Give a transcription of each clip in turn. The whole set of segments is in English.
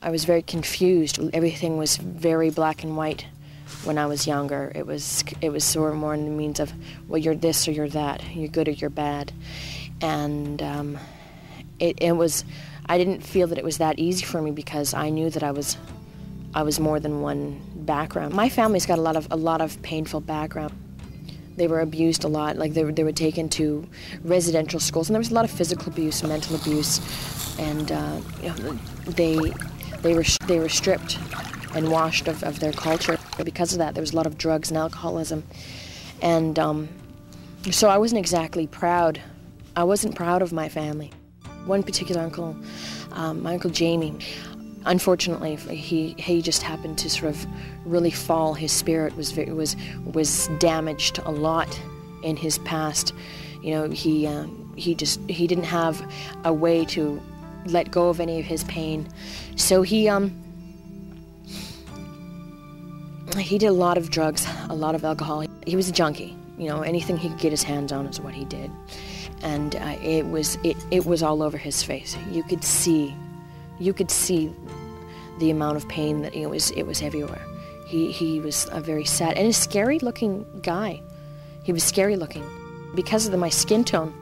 I was very confused. Everything was very black and white when I was younger. It was sort of more in the means of, well, you're this or you're that, you're good or you're bad. And it was, I didn't feel that it was that easy for me because I knew that I was more than one background. My family's got a lot of painful background. They were abused a lot. Like they were taken to residential schools, and there was a lot of physical abuse, mental abuse, and they were stripped and washed of their culture. Because of that, there was a lot of drugs and alcoholism, and so I wasn't exactly proud. I wasn't proud of my family. One particular uncle, my Uncle Jamie, unfortunately, he just happened to sort of really fall. His spirit was damaged a lot in his past. You know, he didn't have a way to let go of any of his pain, so he did a lot of drugs, a lot of alcohol. He was a junkie. You know, anything he could get his hands on is what he did, and it was all over his face. You could see the amount of pain that it was everywhere. He was a very sad and a scary looking guy. He was scary looking because of my skin tone.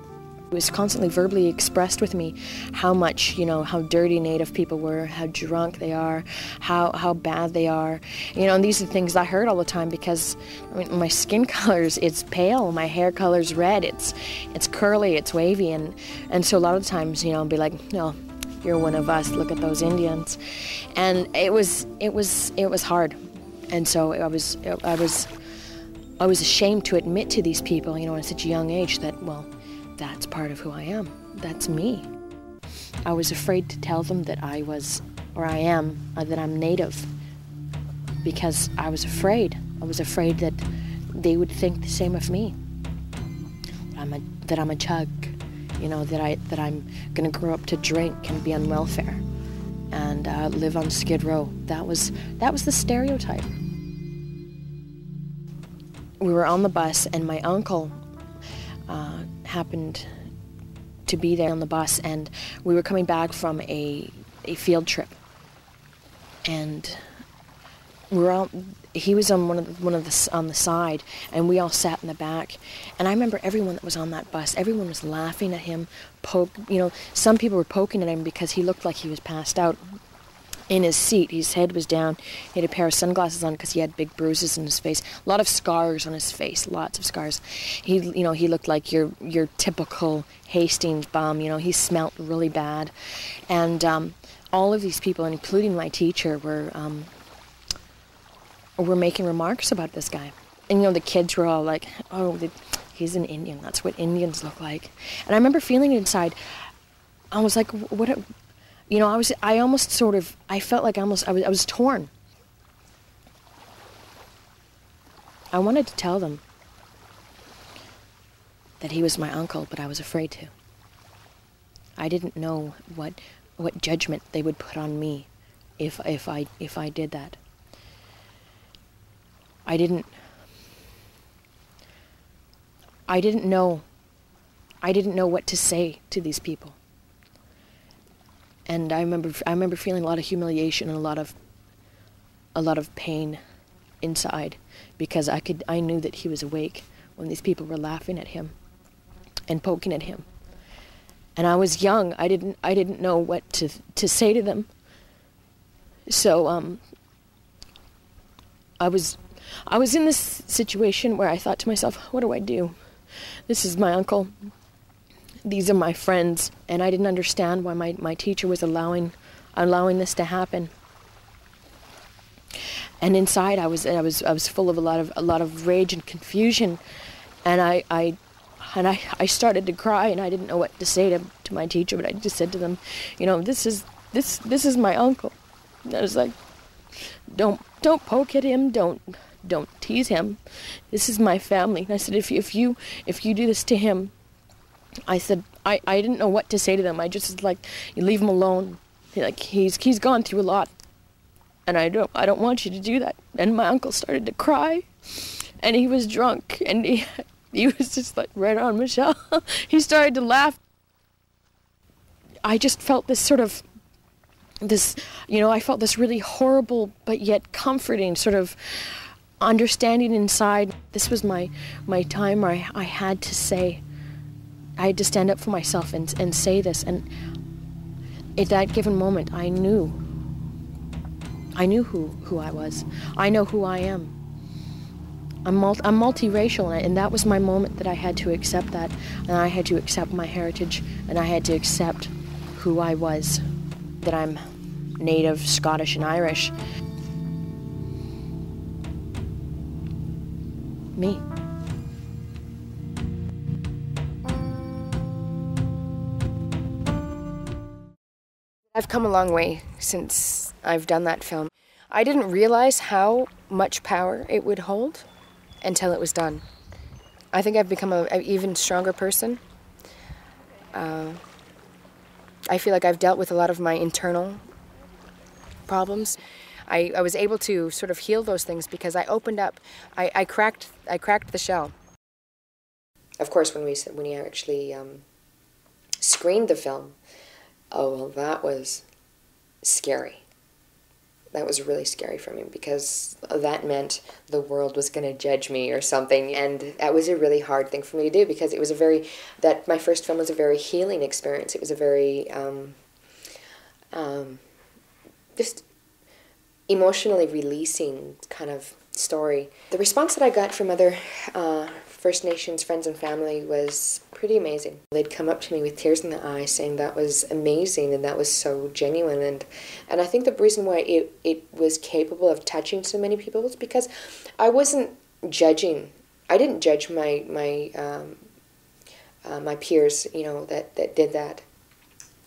It was constantly verbally expressed with me how much, you know, how dirty Native people were, how drunk they are, how bad they are. You know, and these are things I heard all the time because, I mean, my skin color's, it's pale, my hair color's red, it's curly, it's wavy, and so a lot of the times, you know, I'll be like, no, you're one of us, look at those Indians. And it was hard. And so I was ashamed to admit to these people, you know, at such a young age that, well, that's part of who I am. That's me. I was afraid to tell them that I was, or I am, that I'm Native, because I was afraid. I was afraid that they would think the same of me. That I'm a chug, you know, that I'm going to grow up to drink and be on welfare and live on Skid Row. That was the stereotype. We were on the bus, and my uncle happened to be there on the bus, and we were coming back from a field trip, and he was on on the side, and we all sat in the back. And I remember everyone that was on that bus, everyone was laughing at him. You know, some people were poking at him because he looked like he was passed out in his seat. His head was down. He had a pair of sunglasses on because he had big bruises in his face, a lot of scars on his face, lots of scars. He looked like your typical Hastings bum. You know, he smelt really bad, and all of these people, including my teacher, were making remarks about this guy. And you know, the kids were all like, "Oh, he's an Indian. That's what Indians look like." And I remember feeling it inside. I was like, "What?" You know, I felt like I was torn. I wanted to tell them that he was my uncle, but I was afraid to. I didn't know what judgment they would put on me if I did that. I didn't know what to say to these people. And I remember feeling a lot of humiliation and a lot of pain inside, because I knew that he was awake when these people were laughing at him and poking at him. And I was young. I didn't know what to say to them. So I was in this situation where I thought to myself, what do I do? This is my uncle. These are my friends, and I didn't understand why my teacher was allowing this to happen. And inside, I was full of a lot of rage and confusion, and I started to cry, and I didn't know what to say to my teacher, but I just said to them, you know, this is my uncle. And I was like, don't poke at him, don't tease him. This is my family. And I said, if you do this to him, I said, I didn't know what to say to them. I just was like, you leave him alone. Like, he's gone through a lot, and I don't want you to do that. And my uncle started to cry, and he was drunk, and he was just like, right on, Michelle. He started to laugh. I just felt this sort of this, you know, I felt this really horrible but yet comforting sort of understanding inside. This was my time where I had to say, I had to stand up for myself and say this. And at that given moment, I knew who I was. I know who I am. I'm multiracial, and that was my moment that I had to accept that. And I had to accept my heritage, and I had to accept who I was, that I'm Native, Scottish, and Irish. Me. I've come a long way since I've done that film. I didn't realize how much power it would hold until it was done. I think I've become an even stronger person. I feel like I've dealt with a lot of my internal problems. I was able to sort of heal those things because I opened up. I cracked the shell. Of course, when you actually screened the film, oh well, that was scary. That was really scary for me because that meant the world was going to judge me or something, and that was a really hard thing for me to do because it was my first film was a very healing experience. It was a very just emotionally releasing kind of story. The response that I got from other First Nations friends and family was pretty amazing. They'd come up to me with tears in their eyes saying that was amazing and that was so genuine. And I think the reason why it was capable of touching so many people was because I wasn't judging. I didn't judge my peers, you know, that did that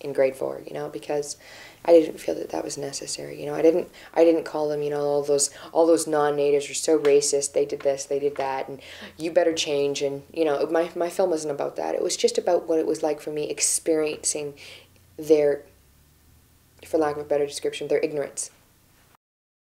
in grade 4, you know, because I didn't feel that was necessary. You know, I didn't call them, you know, all those non-natives are so racist. They did this, they did that, and you better change. And you know, my film wasn't about that. It was just about what it was like for me experiencing their, for lack of a better description, their ignorance.